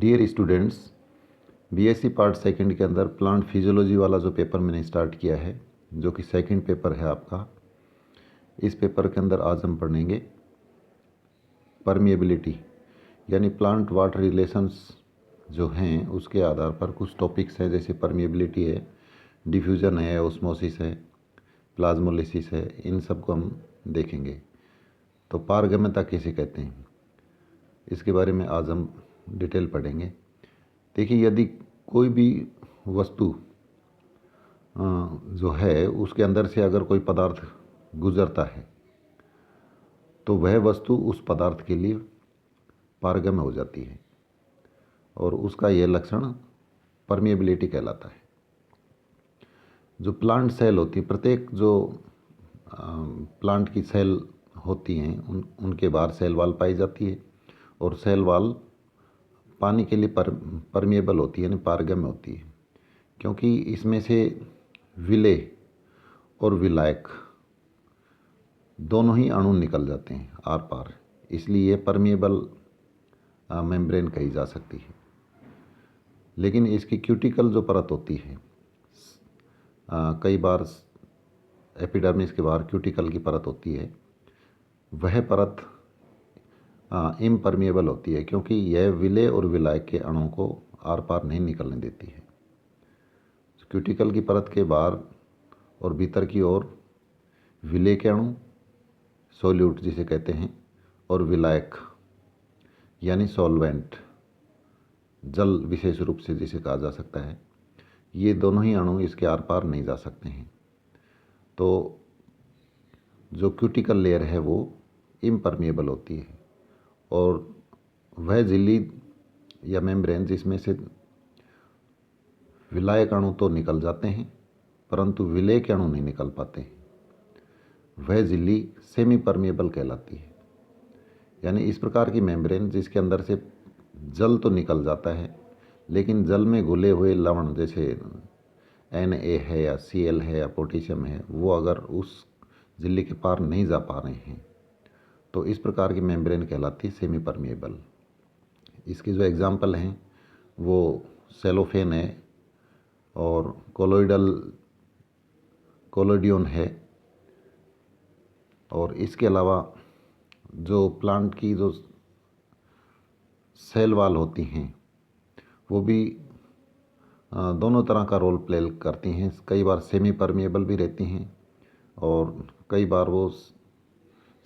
Dear students, BSc part second के अंदर plant physiology वाला जो पेपर मैंने स्टार्ट किया है, जो कि सेकंड पेपर है आपका, इस पेपर के अंदर आज हम पढ़ेंगे परमिएबिलिटी, यानी प्लांट वाटर रिलेशंस जो हैं उसके आधार पर कुछ टॉपिक्स हैं, जैसे परमिएबिलिटी है, डिफ्यूज़न है, ऑस्मोसिस है, प्लाज्मोलिसिस है। इन सब को हम देखेंगे। तो पारगम्यता किसे कहते हैं, इसके बारे में आज हम डिटेल पढ़ेंगे। देखिए, यदि कोई भी वस्तु जो है उसके अंदर से अगर कोई पदार्थ गुजरता है तो वह वस्तु उस पदार्थ के लिए पारगम्य हो जाती है और उसका यह लक्षण परमिएबिलिटी कहलाता है। जो प्लांट सेल होती है, प्रत्येक जो प्लांट की सेल होती हैं उनके बाहर सेल वाल पाई जाती है और सेल वाल पानी के लिए परमिएबल होती है, यानी पारगम्य होती है, क्योंकि इसमें से विलेय और विलायक दोनों ही अणु निकल जाते हैं आर पार, इसलिए ये परमिएबल मेम्ब्रेन कही जा सकती है। लेकिन इसकी क्यूटिकल जो परत होती है, कई बार एपिडर्मिस के बाहर क्यूटिकल की परत होती है, वह परत इम्परमिएबल होती है, क्योंकि यह विलेय और विलायक के अणुओं को आर पार नहीं निकलने देती है। क्यूटिकल की परत के बाहर और भीतर की ओर विलेय के अणु, सोल्यूट जिसे कहते हैं, और विलायक यानी सॉल्वेंट, जल विशेष रूप से जिसे कहा जा सकता है, ये दोनों ही अणु इसके आर पार नहीं जा सकते हैं। तो जो क्यूटिकल लेयर है वो इम्परमिएबल होती है और वह झिल्ली या मेम्ब्रेन जिसमें से विलायक अणु तो निकल जाते हैं परंतु विलेय के अणु नहीं निकल पाते, वह झिल्ली सेमी परमिएबल कहलाती है। यानी इस प्रकार की मेम्ब्रेन जिसके अंदर से जल तो निकल जाता है, लेकिन जल में घुले हुए लवण जैसे Na है या Cl है या पोटेशियम है, वो अगर उस झिल्ली के पार नहीं जा पा रहे हैं तो इस प्रकार की मेम्ब्रेन कहलाती है सेमी परमिएबल। इसके जो एग्जाम्पल हैं वो सेलोफेन है और कोलोडियन है, और इसके अलावा जो प्लांट की जो सेल वाल होती हैं वो भी दोनों तरह का रोल प्ले करती हैं। कई बार सेमी परमिएबल भी रहती हैं और कई बार वो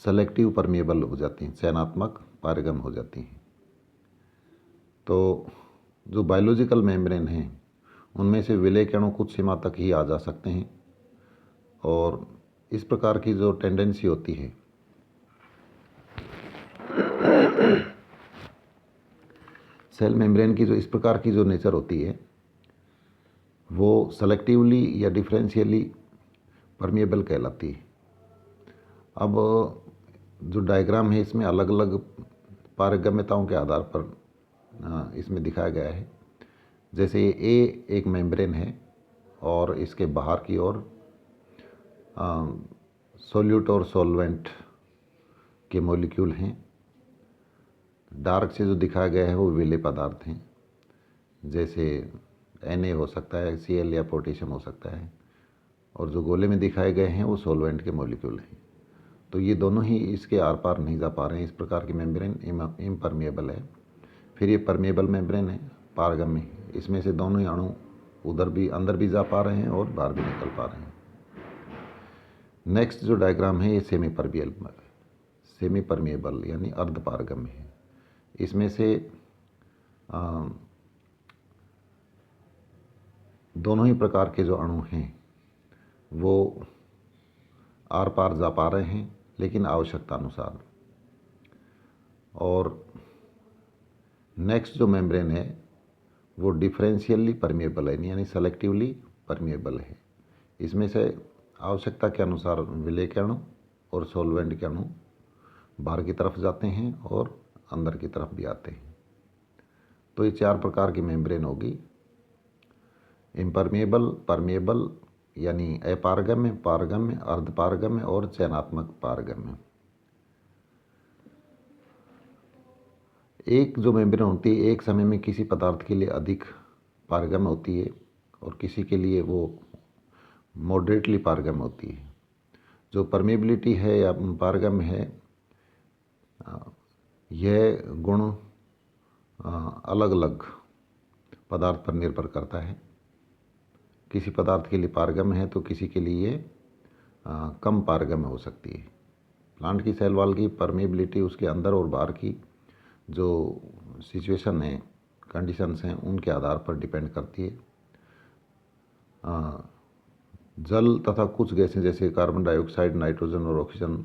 सेलेक्टिव परमिएबल हो जाती हैं, चयनात्मक पारगम्य हो जाती हैं। तो जो बायोलॉजिकल मेम्ब्रेन हैं उनमें से विलेय के अणु कुछ सीमा तक ही आ जा सकते हैं, और इस प्रकार की जो टेंडेंसी होती है सेल मेम्ब्रेन की, जो इस प्रकार की जो नेचर होती है वो सेलेक्टिवली या डिफरेंशियली परमिएबल कहलाती है। अब जो डायग्राम है इसमें अलग अलग पारगम्यताओं के आधार पर इसमें दिखाया गया है। जैसे ये ए एक मेम्ब्रेन है और इसके बाहर की ओर सोल्यूट और सॉल्वेंट के मॉलिक्यूल हैं। डार्क से जो दिखाया गया है वो विलेय पदार्थ हैं, जैसे Na हो सकता है, Cl या पोटेशियम हो सकता है, और जो गोले में दिखाए गए हैं वो सॉल्वेंट के मॉलिक्यूल हैं। तो ये दोनों ही इसके आर पार नहीं जा पा रहे हैं। इस प्रकार की मेम्ब्रेन इम्परमिएबल है। फिर ये परमिएबल मेम्ब्रेन है, पारगम्य, इसमें से दोनों ही अणु उधर भी अंदर भी जा पा रहे हैं और बाहर भी निकल पा रहे हैं। नेक्स्ट जो डायग्राम है ये सेमी परमिएबल यानी अर्ध पारगम्य है। इसमें से दोनों ही प्रकार के जो अणु हैं वो आर पार जा पा रहे हैं, लेकिन आवश्यकता अनुसार। और नेक्स्ट जो मेम्ब्रेन है वो डिफरेंशियली परमिएबल है, यानी सेलेक्टिवली परमिएबल है। इसमें से आवश्यकता के अनुसार विलेय के अणु और सॉल्वेंट के अणु बाहर की तरफ जाते हैं और अंदर की तरफ भी आते हैं। तो ये चार प्रकार की मेम्ब्रेन होगी: इम्परमिएबल, परमिएबल यानी अपारगम्य, पारगम्य, अर्धपारगम्य और चयनात्मक पारगम्य। एक जो मेम्ब्रेन होती है एक समय में किसी पदार्थ के लिए अधिक पारगम्य होती है और किसी के लिए वो मॉडरेटली पारगम्य होती है। जो परमेबिलिटी है या पारगम्य है, यह गुण अलग अलग पदार्थ पर निर्भर करता है। किसी पदार्थ के लिए पारगम्य है तो किसी के लिए कम पारगम्य हो सकती है। प्लांट की सेल वॉल की परमेबिलिटी उसके अंदर और बाहर की जो सिचुएशन है, कंडीशंस हैं, उनके आधार पर डिपेंड करती है। जल तथा कुछ गैसें जैसे कार्बन डाइऑक्साइड, नाइट्रोजन और ऑक्सीजन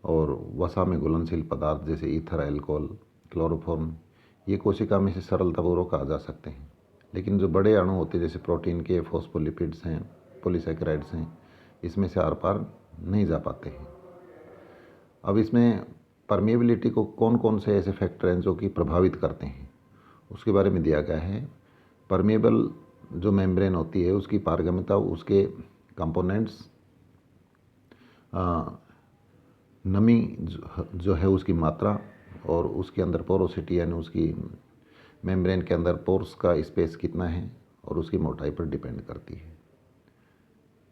और वसा में घुलनशील पदार्थ जैसे ईथर, अल्कोहल, क्लोरोफॉर्म, ये कोशिका में से सरलतापूर्वक आ जा सकते हैं। लेकिन जो बड़े अणु होते हैं जैसे प्रोटीन के, फॉस्फोलिपिड्स हैं, पॉलीसैकेराइड्स हैं, इसमें से आर पार नहीं जा पाते हैं। अब इसमें परमेबिलिटी को कौन कौन से ऐसे फैक्टर हैं जो कि प्रभावित करते हैं, उसके बारे में दिया गया है। परमेबल जो मेम्ब्रेन होती है उसकी पारगम्यता उसके कंपोनेंट्स, नमी जो है उसकी मात्रा और उसके अंदर पोरोसिटी यानी उसकी मेम्ब्रेन के अंदर पोर्स का स्पेस कितना है और उसकी मोटाई पर डिपेंड करती है।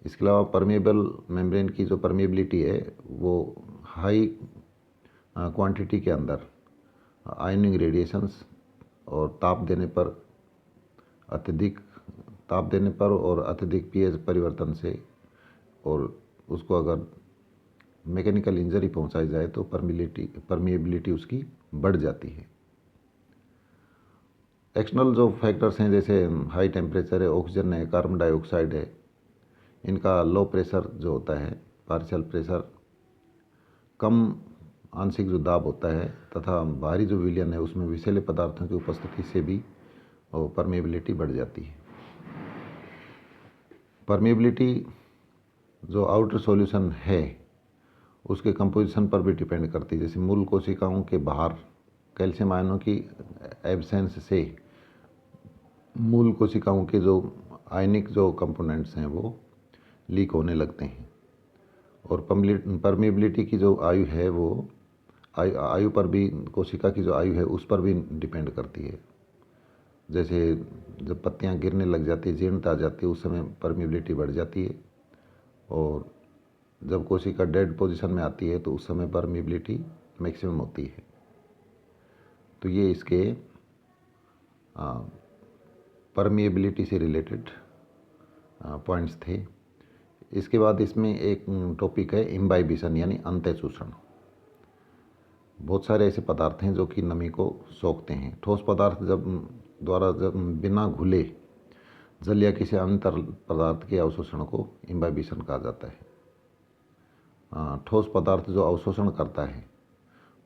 इसके अलावा परमेबल मेम्ब्रेन की जो परमेबिलिटी है वो हाई क्वांटिटी के अंदर आयनिंग रेडिएशंस और ताप देने पर और अत्यधिक पीएच परिवर्तन से और उसको अगर मैकेनिकल इंजरी पहुंचाई जाए तो परमिएबिलिटी उसकी बढ़ जाती है। एक्सटर्नल जो फैक्टर्स हैं जैसे हाई टेम्परेचर है, ऑक्सीजन है, कार्बन डाइऑक्साइड है, इनका लो प्रेशर जो होता है, पार्शियल प्रेशर, कम आंशिक जो दाब होता है तथा बाहरी जो विलयन है उसमें विषैले पदार्थों की उपस्थिति से भी परमेबिलिटी बढ़ जाती है। परमेबिलिटी जो आउटर सॉल्यूशन है उसके कंपोजिशन पर भी डिपेंड करती है। जैसे मूल कोशिकाओं के बाहर कैल्शियम आयनों की एब्सेंस से मूल कोशिकाओं के जो आयनिक जो कंपोनेंट्स हैं वो लीक होने लगते हैं। और परमेबिलिटी की जो आयु है वो आयु पर भी, कोशिका की जो आयु है उस पर भी डिपेंड करती है। जैसे जब पत्तियां गिरने लग जाती है, जीर्णता आ जाती है, उस समय परमेबिलिटी बढ़ जाती है और जब कोशिका डेड पोजीशन में आती है तो उस समय परमेबिलिटी मैक्सिमम होती है। तो ये इसके परमेबिलिटी से रिलेटेड पॉइंट्स थे। इसके बाद इसमें एक टॉपिक है इम्बाइबिशन यानी अंतः शोषण। बहुत सारे ऐसे पदार्थ हैं जो कि नमी को सोखते हैं। ठोस पदार्थ जब बिना घुले जल या किसी अन्य तरल पदार्थ के अवशोषण को इम्बाइबिशन कहा जाता है। ठोस पदार्थ जो अवशोषण करता है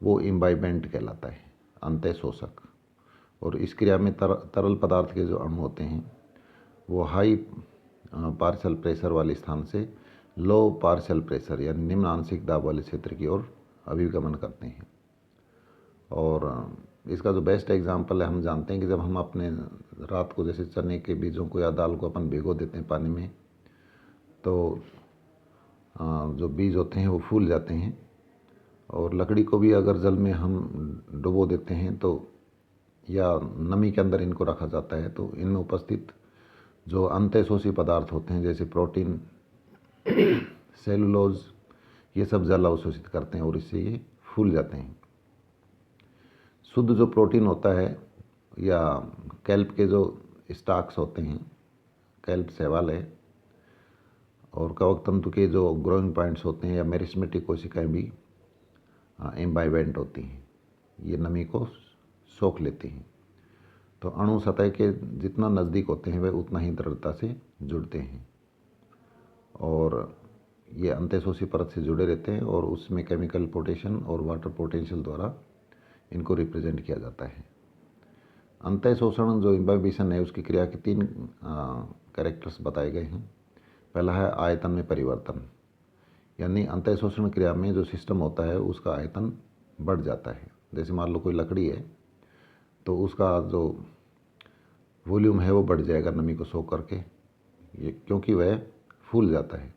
वो इम्बाइबेंट कहलाता है, अंतः शोषक। और इस क्रिया में तरल पदार्थ के जो अणु होते हैं वो हाई पार्शियल प्रेशर वाले स्थान से लो पार्शियल प्रेशर यानी निम्न आंशिक दाब वाले क्षेत्र की ओर अभिगमन करते हैं। और इसका जो बेस्ट एग्जांपल है, हम जानते हैं कि जब हम अपने रात को जैसे चने के बीजों को या दाल को अपन भिगो देते हैं पानी में, तो जो बीज होते हैं वो फूल जाते हैं। और लकड़ी को भी अगर जल में हम डुबो देते हैं तो या नमी के अंदर इनको रखा जाता है तो इनमें उपस्थित जो अंतःशोषी पदार्थ होते हैं जैसे प्रोटीन, सेलुलोज, ये सब जल अवशोषित करते हैं और इससे ये फूल जाते हैं। शुद्ध जो प्रोटीन होता है या कैल्प के जो स्टाक्स होते हैं, कैल्प शैवाल है, और कवक तंतु के जो ग्रोइंग पॉइंट्स होते हैं या मेरिस्मेटिक कोशिकाएं भी इम्बाइबेंट होती हैं, ये नमी को सोख लेती हैं। तो अणु सतह के जितना नज़दीक होते हैं वे उतना ही दृढ़ता से जुड़ते हैं और ये अंतःशोषी परत से जुड़े रहते हैं और उसमें केमिकल पोटेंशियल और वाटर पोटेंशियल द्वारा इनको रिप्रेजेंट किया जाता है। अंतःशोषण जो इम्बाइबिशन है उसकी क्रिया के 3 कैरेक्टर्स बताए गए हैं। पहला है आयतन में परिवर्तन, यानी अंतःशोषण क्रिया में जो सिस्टम होता है उसका आयतन बढ़ जाता है। जैसे मान लो कोई लकड़ी है तो उसका जो वॉल्यूम है वो बढ़ जाएगा नमी को सोख करके, ये क्योंकि वह फूल जाता है।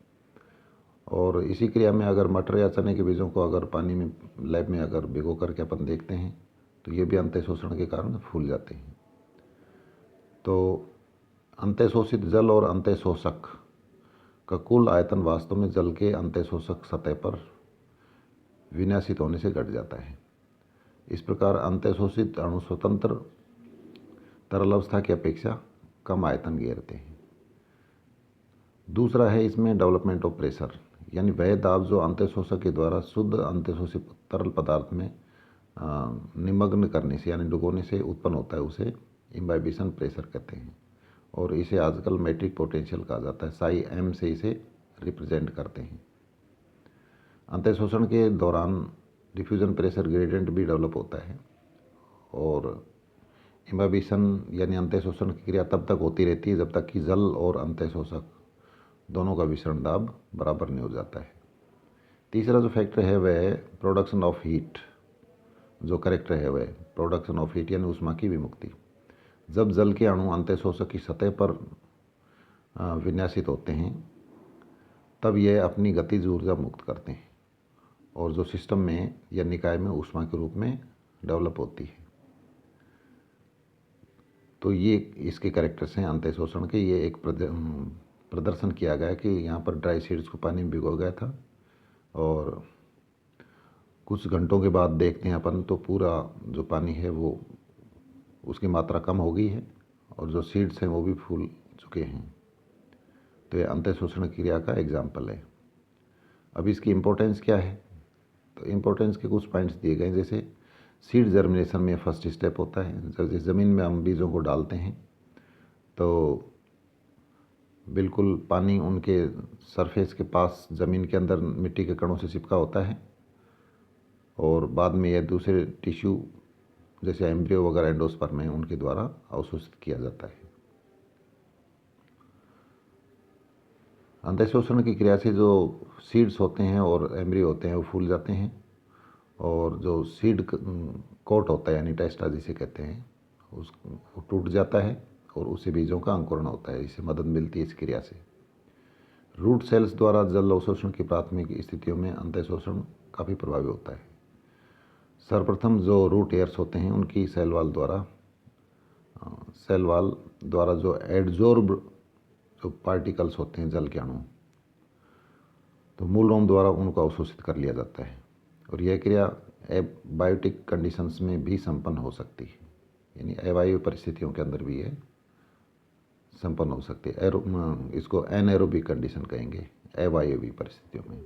और इसी क्रिया में अगर मटर या चने के बीजों को अगर पानी में लैब में अगर भिगो करके अपन देखते हैं तो ये भी अंत्य शोषण के कारण फूल जाते हैं। तो अंत्य शोषित जल और अंत्य शोषक का कुल आयतन वास्तव में जल के अंत्य शोषक सतह पर विन्यासित होने से घट जाता है। इस प्रकार अंत्य शोषित अणु स्वतंत्र तरल अवस्था की अपेक्षा कम आयतन घेरते हैं। दूसरा है इसमें डेवलपमेंट ऑफ प्रेशर, यानी वह दाब जो अंत्य शोषक के द्वारा शुद्ध अंत्य शोषित तरल पदार्थ में निमग्न करने से यानी डुबोने से उत्पन्न होता है, उसे इम्बाइबिशन प्रेशर कहते हैं। और इसे आजकल मैट्रिक पोटेंशियल कहा जाता है, साई एम से इसे रिप्रेजेंट करते हैं। अंत्य शोषण के दौरान डिफ्यूजन प्रेशर ग्रेडियंट भी डेवलप होता है और इम्बाइबिशन यानी अंत्य शोषण की क्रिया तब तक होती रहती है जब तक कि जल और अंत्य शोषक दोनों का विसरण दाब बराबर नहीं हो जाता है। तीसरा जो फैक्टर है वह है प्रोडक्शन ऑफ हीट। जो करेक्टर है वह प्रोडक्शन ऑफ हीट यानी ऊष्मा की विमुक्ति। जब जल के अणु अंत्य शोषक की सतह पर विन्यासित होते हैं तब यह अपनी गतिज ऊर्जा मुक्त करते हैं और जो सिस्टम में या निकाय में ऊष्मा के रूप में डेवलप होती है। तो ये इसके कैरेक्टर्स हैं अंत्य शोषण के। ये एक प्रदर्शन किया गया कि यहाँ पर ड्राई सीड्स को पानी में भिगो गया था और कुछ घंटों के बाद देखते हैं अपन तो पूरा जो पानी है वो उसकी मात्रा कम हो गई है और जो सीड्स हैं वो भी फूल चुके हैं। तो ये अंत्य शोषण क्रिया का एग्जाम्पल है। अब इसकी इम्पोर्टेंस क्या है? तो इम्पोर्टेंस के कुछ पॉइंट्स दिए गए, जैसे सीड जर्मिनेशन में फर्स्ट स्टेप होता है। जब जिस ज़मीन में हम बीजों को डालते हैं तो बिल्कुल पानी उनके सरफेस के पास ज़मीन के अंदर मिट्टी के कणों से चिपका होता है और बाद में यह दूसरे टिश्यू जैसे एम्ब्रियो वगैरह एंडोस्पर्म में उनके द्वारा अवशोषित किया जाता है। अंत्य शोषण की क्रिया से जो सीड्स होते हैं और एम्ब्रियो होते हैं वो फूल जाते हैं और जो सीड कोट होता है यानी टेस्टा जिसे कहते हैं वो टूट जाता है और उससे बीजों का अंकुरण होता है। इससे मदद मिलती है इस क्रिया से। रूट सेल्स द्वारा जल अवशोषण की प्राथमिक स्थितियों में अंत्य शोषण काफ़ी प्रभावी होता है। सर्वप्रथम जो रूट एयर्स होते हैं उनकी सेल वाल द्वारा जो एडजॉर्ब जो पार्टिकल्स होते हैं जल के अणु, तो मूल रोम द्वारा उनको अवशोषित कर लिया जाता है और यह क्रिया एबायोटिक कंडीशंस में भी संपन्न हो सकती है, यानी अवायवीय परिस्थितियों के अंदर भी यह संपन्न हो सकती है। इसको एनएरोबिक कंडीशन कहेंगे, अवायवीय परिस्थितियों में।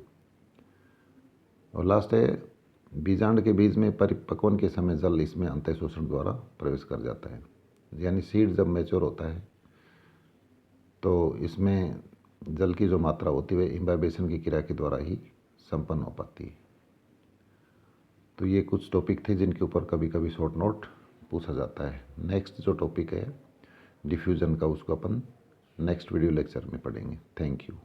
और लास्ट है बीजांड के बीज में परिपक्वन के समय जल इसमें अंत्य शोषण द्वारा प्रवेश कर जाता है, यानी सीड जब मैच्योर होता है तो इसमें जल की जो मात्रा होती है वह इम्बाइबेशन की क्रिया के द्वारा ही संपन्न हो पाती है। तो ये कुछ टॉपिक थे जिनके ऊपर कभी कभी शॉर्ट नोट पूछा जाता है। नेक्स्ट जो टॉपिक है डिफ्यूजन का, उसको अपन नेक्स्ट वीडियो लेक्चर में पढ़ेंगे। Thank you.